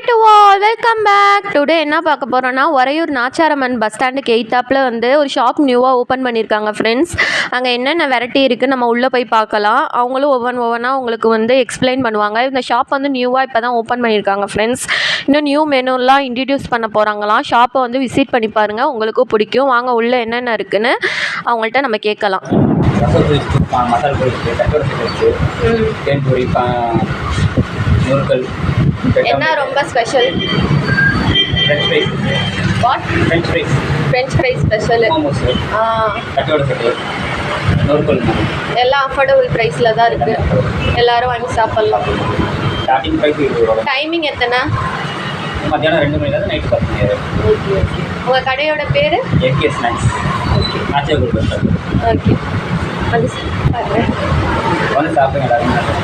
To all, welcome back. Today என்ன பார்க்க போகிறோன்னா, உறையூர் நாச்சாரம்மன் பஸ் ஸ்டாண்டுக்கு எய்த்தாப்பில் வந்து ஒரு ஷாப் நியூவாக ஓப்பன் பண்ணியிருக்காங்க ஃப்ரெண்ட்ஸ். அங்கே என்னென்ன வெரைட்டி இருக்குது நம்ம உள்ளே போய் பார்க்கலாம். அவங்களும் ஒவ்வொன்றா உங்களுக்கு வந்து எக்ஸ்பிளைன் பண்ணுவாங்க. இந்த ஷாப் வந்து நியூவாக இப்போ தான் ஓப்பன் பண்ணியிருக்காங்க ஃப்ரெண்ட்ஸ். இன்னும் நியூ மெனுலாம் இன்ட்ரடியூஸ் பண்ண போகிறாங்களாம். ஷாப்பை வந்து விசிட் பண்ணி பாருங்கள், உங்களுக்கும் பிடிக்கும். வாங்க உள்ளே என்னென்ன இருக்குதுன்னு அவங்கள்ட்ட நம்ம கேட்கலாம். மசாலா என்ன ரொம்ப special? What? French fries special. எல்லாம் அஃபோர்டபுள் ப்ரைஸில் தான் இருக்குது, எல்லோரும் வாங்கி சாப்பிட்லாம். டைமிங் எத்தனை? மத்தியானம் 2 மணிலேருந்து நைட்டு 10 மணி வரை. ஓகே. உங்கள் கடையோட பேர்? AK snacks. Okay. Nachiyar sir. Okay, அது வந்து சாப்பிடுங்க எல்லாரும்.